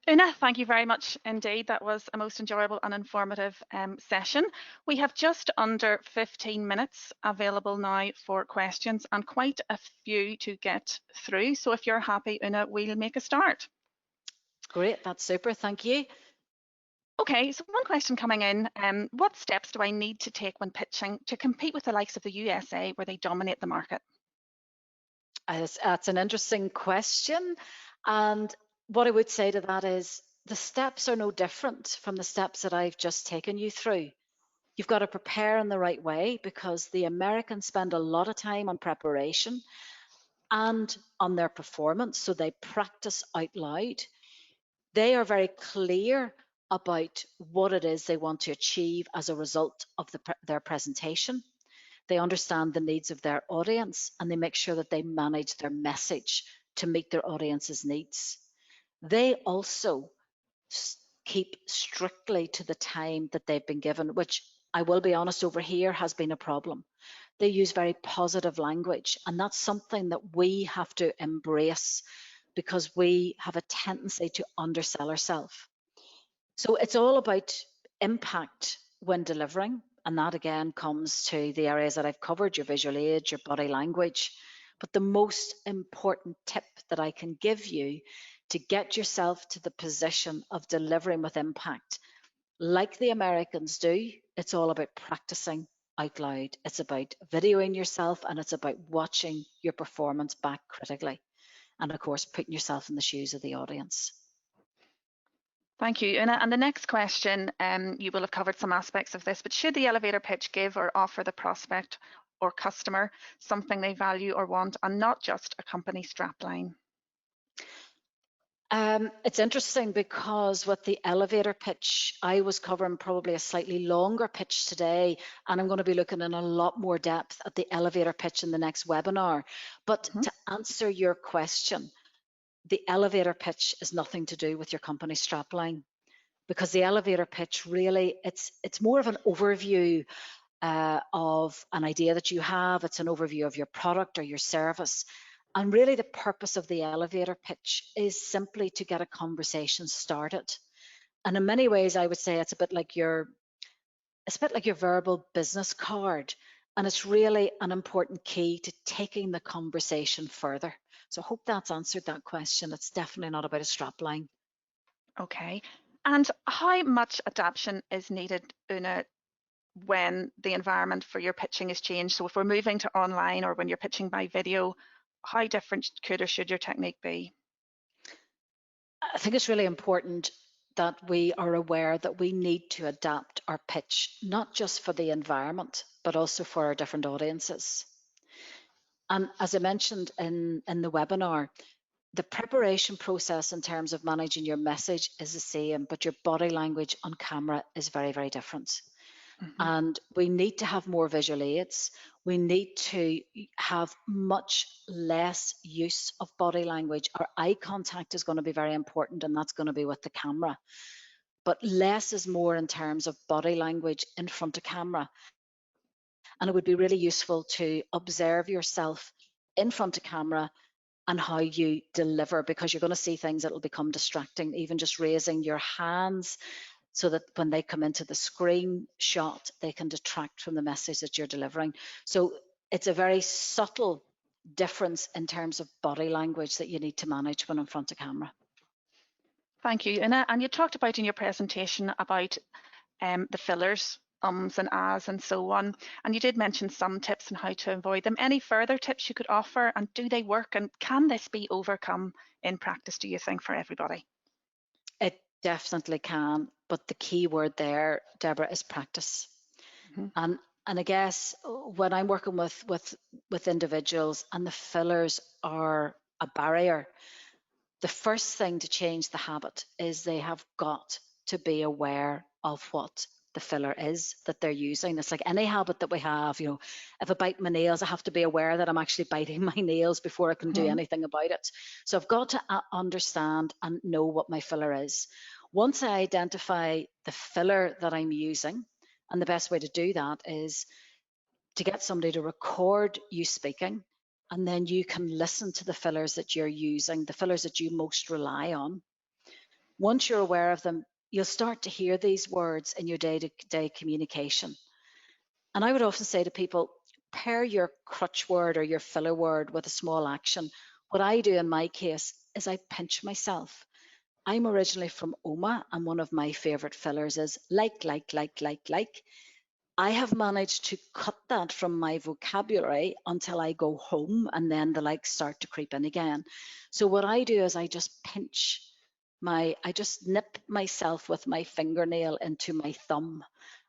Una, thank you very much indeed. That was a most enjoyable and informative session. We have just under 15 minutes available now for questions and quite a few to get through. So if you're happy, Una, we'll make a start. Great, that's super, thank you. Okay, so one question coming in, what steps do I need to take when pitching to compete with the likes of the USA where they dominate the market? That's an interesting question. And what I would say to that is the steps are no different from the steps that I've just taken you through. You've got to prepare in the right way because the Americans spend a lot of time on preparation and on their performance. So they practice out loud. They are very clear about what it is they want to achieve as a result of their presentation. They understand the needs of their audience and they make sure that they manage their message to meet their audience's needs. They also keep strictly to the time that they've been given, which I will be honest, over here has been a problem. They use very positive language, and that's something that we have to embrace because we have a tendency to undersell ourselves. So it's all about impact when delivering. And that again comes to the areas that I've covered, your visual aids, your body language. But the most important tip that I can give you to get yourself to the position of delivering with impact, like the Americans do, it's all about practicing out loud. It's about videoing yourself and it's about watching your performance back critically. And of course, putting yourself in the shoes of the audience. Thank you, Una. And the next question, you will have covered some aspects of this, but should the elevator pitch give or offer the prospect or customer something they value or want and not just a company strapline? It's interesting because with the elevator pitch, I was covering probably a slightly longer pitch today, and I'm going to be looking in a lot more depth at the elevator pitch in the next webinar. But to answer your question, the elevator pitch is nothing to do with your company strapline, because the elevator pitch really, it's more of an overview of an idea that you have. It's an overview of your product or your service. And really the purpose of the elevator pitch is simply to get a conversation started. And in many ways, I would say it's a bit like your verbal business card. And it's really an important key to taking the conversation further. So I hope that's answered that question. It's definitely not about a strap line. Okay. And how much adaptation is needed, Una, when the environment for your pitching is changed? So if we're moving to online or when you're pitching by video, how different could or should your technique be? I think it's really important that we are aware that we need to adapt our pitch, not just for the environment, but also for our different audiences. And as I mentioned in the webinar, the preparation process in terms of managing your message is the same, but your body language on camera is very, very different. And we need to have more visual aids. We need to have much less use of body language. Our eye contact is going to be very important, and that's going to be with the camera. But less is more in terms of body language in front of camera. And it would be really useful to observe yourself in front of camera and how you deliver, because you're going to see things that will become distracting, even just raising your hands so that when they come into the screen shot, they can detract from the message that you're delivering. So it's a very subtle difference in terms of body language that you need to manage when in front of camera. Thank you, Una. And you talked about in your presentation about the fillers, ums and ahs and so on. And you did mention some tips on how to avoid them. Any further tips you could offer, and do they work? And can this be overcome in practice, do you think, for everybody? It definitely can, but the key word there, Deborah, is practice. And I guess when I'm working with individuals and the fillers are a barrier, the first thing to change the habit is they have got to be aware of what the filler is that they're using. It's like any habit that we have, you know, if I bite my nails, I have to be aware that I'm actually biting my nails before I can do anything about it. So I've got to understand and know what my filler is. Once I identify the filler that I'm using, and the best way to do that is to get somebody to record you speaking, and then you can listen to the fillers that you're using, the fillers that you most rely on. Once you're aware of them, you'll start to hear these words in your day-to-day communication. And I would often say to people, pair your crutch word or your filler word with a small action. What I do in my case is I pinch myself. I'm originally from Oma, and one of my favorite fillers is like, like, like, like, like. I have managed to cut that from my vocabulary until I go home, and then the likes start to creep in again. So what I do is I just I just nip myself with my fingernail into my thumb,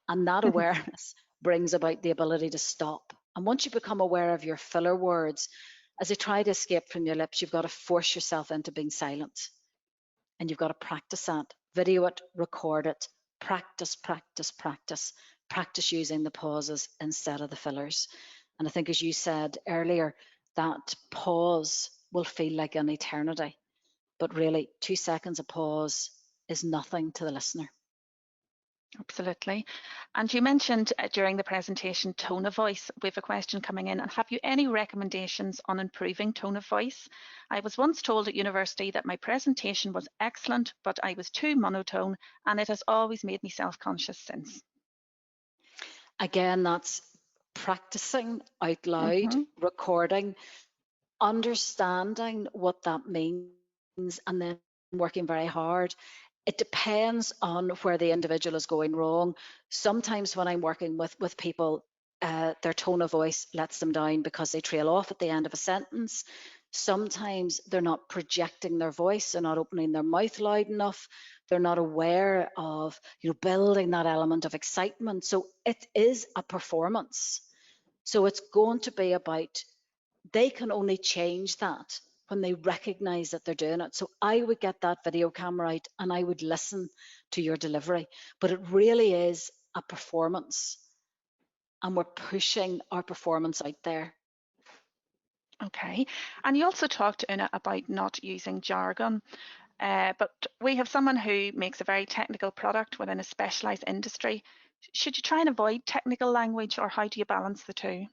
and that awareness brings about the ability to stop. And once you become aware of your filler words, as they try to escape from your lips, you've got to force yourself into being silent, and you've got to practice that. Video it, record it, practice, practice, practice, practice using the pauses instead of the fillers. And I think, as you said earlier, that pause will feel like an eternity, but really 2 seconds of pause is nothing to the listener. Absolutely. And you mentioned during the presentation tone of voice. We have a question coming in. And have you any recommendations on improving tone of voice? I was once told at university that my presentation was excellent, but I was too monotone, and it has always made me self-conscious since. Again, that's practicing out loud, recording, understanding what that means, and then working very hard. It depends on where the individual is going wrong. Sometimes when I'm working with people, their tone of voice lets them down because they trail off at the end of a sentence. Sometimes they're not projecting their voice, they're not opening their mouth loud enough, they're not aware of, building that element of excitement. So it is a performance. So it's going to be about, they can only change that when they recognize that they're doing it. So I would get that video camera out and I would listen to your delivery. But it really is a performance, and we're pushing our performance out there. Okay. And you also talked, Una, about not using jargon. But we have someone who makes a very technical product within a specialized industry. Should you try and avoid technical language, or how do you balance the two?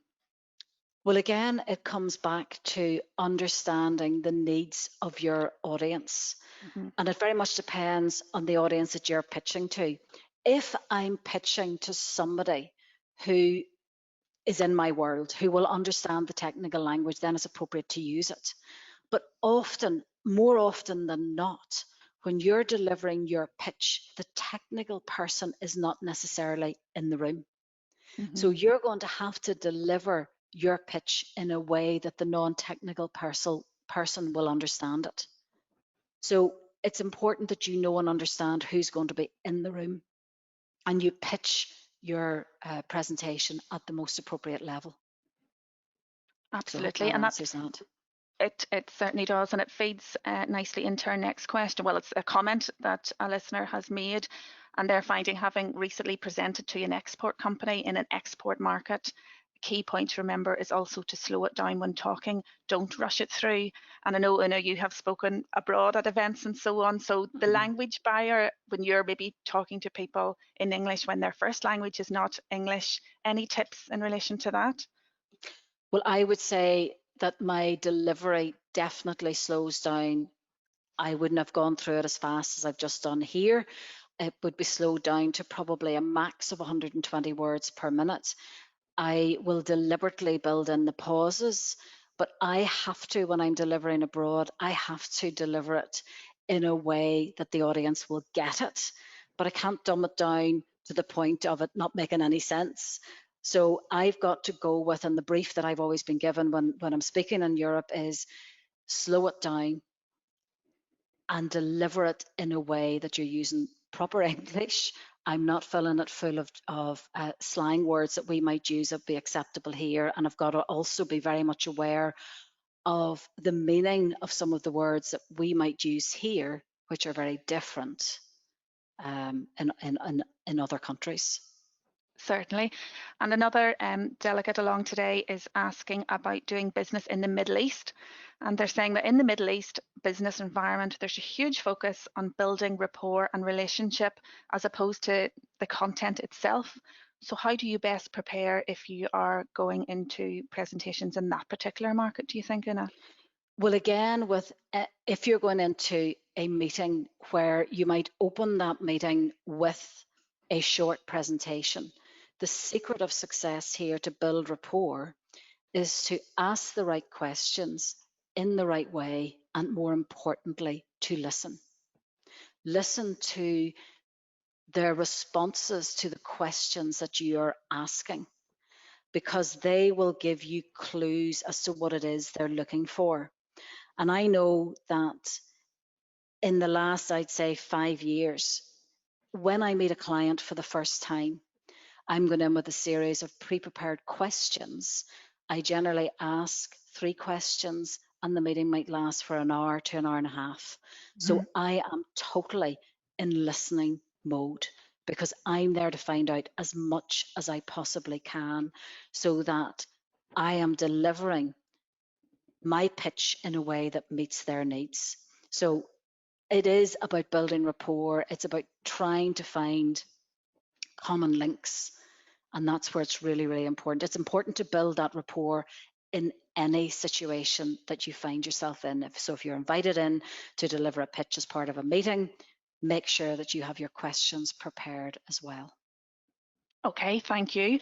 Well, again, it comes back to understanding the needs of your audience. And it very much depends on the audience that you're pitching to. If I'm pitching to somebody who is in my world, who will understand the technical language, then it's appropriate to use it. But often, more often than not, when you're delivering your pitch, the technical person is not necessarily in the room. So you're going to have to deliver your pitch in a way that the non-technical person will understand it. So it's important that you know and understand who's going to be in the room, and you pitch your presentation at the most appropriate level. Absolutely. So And that answers that. It certainly does, and it feeds nicely into our next question. Well, it's a comment that a listener has made, and they're finding, having recently presented to an export company in an export market, a key point to remember is also to slow it down when talking. Don't rush it through. And I know, Una, you have spoken abroad at events and so on. So the language barrier, when you're maybe talking to people in English when their first language is not English, any tips in relation to that? Well, I would say that my delivery definitely slows down. I wouldn't have gone through it as fast as I've just done here. It would be slowed down to probably a max of 120 words per minute. I will deliberately build in the pauses, but I have to, when I'm delivering abroad, I have to deliver it in a way that the audience will get it. But I can't dumb it down to the point of it not making any sense. So I've got to go with, and the brief that I've always been given when I'm speaking in Europe is slow it down and deliver it in a way that you're using proper English. I'm not filling it full of slang words that we might use that be acceptable here. And I've got to also be very much aware of the meaning of some of the words that we might use here, which are very different in other countries. Certainly. And another delegate along today is asking about doing business in the Middle East. And they're saying that in the Middle East business environment, there's a huge focus on building rapport and relationship as opposed to the content itself. So how do you best prepare if you are going into presentations in that particular market, do you think, Una? Well, again, if you're going into a meeting where you might open that meeting with a short presentation, the secret of success here to build rapport is to ask the right questions in the right way, and more importantly, to listen. Listen to their responses to the questions that you are asking, because they will give you clues as to what it is they're looking for. And I know that in the last, I'd say 5 years, when I meet a client for the first time, I'm going in with a series of pre-prepared questions. I generally ask 3 questions, and the meeting might last for an hour to an hour and a half. So I am totally in listening mode, because I'm there to find out as much as I possibly can, so that I am delivering my pitch in a way that meets their needs. So it is about building rapport. It's about trying to find common links. And that's where it's really, really important. It's important to build that rapport in any situation that you find yourself in. If you're invited in to deliver a pitch as part of a meeting, make sure that you have your questions prepared as well. Okay, thank you.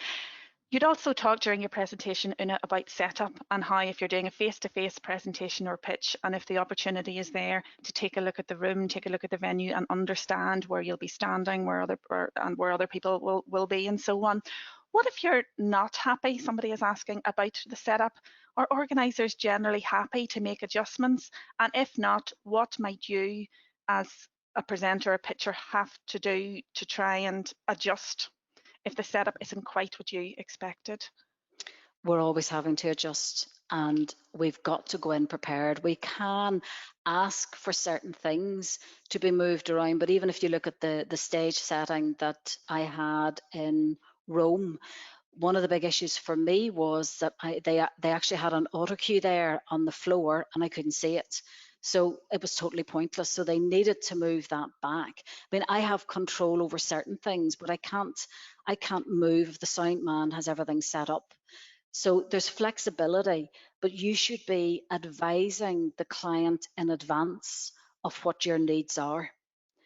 You'd also talked during your presentation, Una, about setup and how if you're doing a face-to-face presentation or pitch, and if the opportunity is there to take a look at the room, take a look at the venue and understand where you'll be standing, where other people will be and so on. What if you're not happy? Somebody is asking about the setup. Are organisers generally happy to make adjustments? And if not, what might you as a presenter or pitcher have to do to try and adjust if the setup isn't quite what you expected? We're always having to adjust, and we've got to go in prepared. We can ask for certain things to be moved around, but even if you look at the stage setting that I had in Rome, one of the big issues for me was that they actually had an auto cue there on the floor, and I couldn't see it. So it was totally pointless. So they needed to move that back. I mean, I have control over certain things, but I can't move if the sound man has everything set up. So there's flexibility, but you should be advising the client in advance of what your needs are.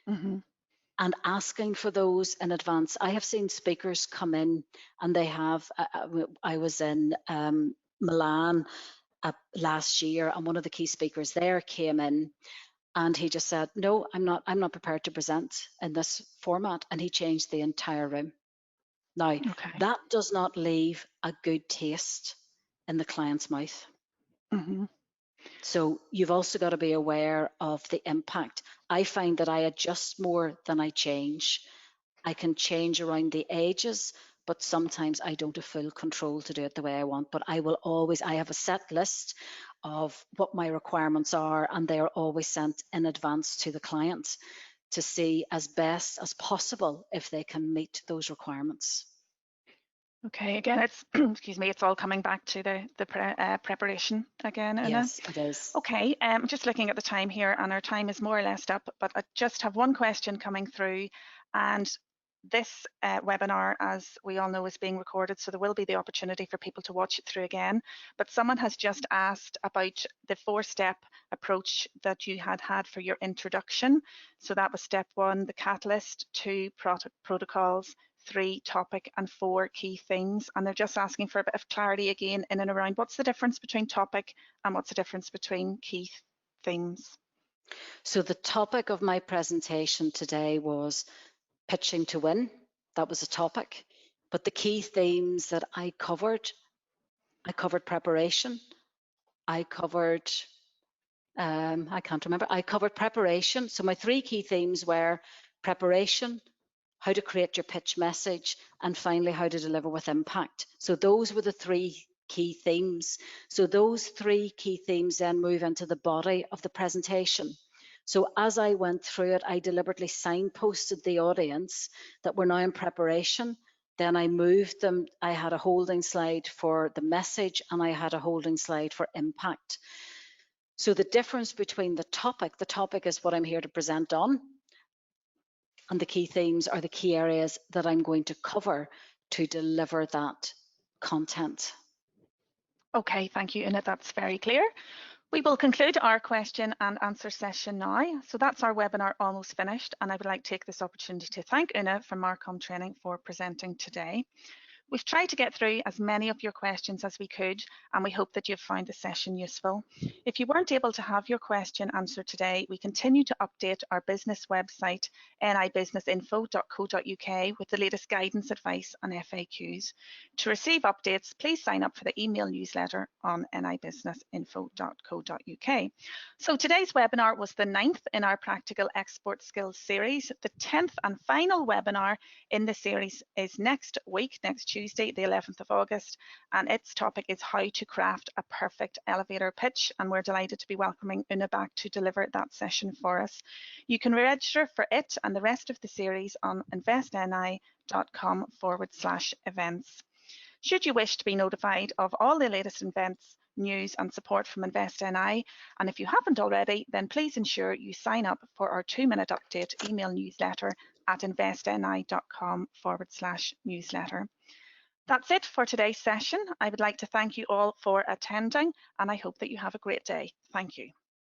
And asking for those in advance. I have seen speakers come in and they have, I was in Milan last year, and one of the key speakers there came in and he just said, no, I'm not prepared to present in this format. And he changed the entire room. Now, that does not leave a good taste in the client's mouth. So you've also got to be aware of the impact. I find that I adjust more than I change. I can change around the edges, but sometimes I don't have full control to do it the way I want. But I have a set list of what my requirements are, and they are always sent in advance to the client to see as best as possible if they can meet those requirements. Okay, again, it's excuse me, it's all coming back to the preparation again, Una. Yes, it is. Okay, I'm just looking at the time here, and our time is more or less up, but I just have one question coming through, and this webinar, as we all know, is being recorded, so there will be the opportunity for people to watch it through again. But someone has just asked about the 4-step approach that you had for your introduction. So that was step 1, the catalyst, 2, protocols, 3, topic, and 4, key themes. And they're just asking for a bit of clarity again in and around what's the difference between topic and what's the difference between key themes. So the topic of my presentation today was pitching to win. That was a topic. But the key themes that I covered preparation. I covered, I can't remember. I covered preparation. So my 3 key themes were preparation, how to create your pitch message, and finally, how to deliver with impact. So those were the 3 key themes. So those 3 key themes then move into the body of the presentation. So as I went through it, I deliberately signposted the audience that we're now in preparation. Then I moved them. I had a holding slide for the message, and I had a holding slide for impact. So the difference between the topic is what I'm here to present on, and the key themes are the key areas that I'm going to cover to deliver that content. Okay, thank you, Una. That's very clear. We will conclude our question and answer session now. So that's our webinar almost finished, and I would like to take this opportunity to thank Una from Marcom Training for presenting today. We've tried to get through as many of your questions as we could, and we hope that you've found the session useful. If you weren't able to have your question answered today, we continue to update our business website, nibusinessinfo.co.uk, with the latest guidance, advice and FAQs. To receive updates, please sign up for the email newsletter on nibusinessinfo.co.uk. So today's webinar was the 9th in our Practical Export Skills series. The 10th and final webinar in the series is next week, next Tuesday, the 11th of August, and its topic is how to craft a perfect elevator pitch, and we're delighted to be welcoming Una back to deliver that session for us. You can register for it and the rest of the series on investni.com/events. Should you wish to be notified of all the latest events, news and support from InvestNI, and if you haven't already, then please ensure you sign up for our 2-minute update email newsletter at investni.com/newsletter. That's it for today's session. I would like to thank you all for attending, and I hope that you have a great day. Thank you.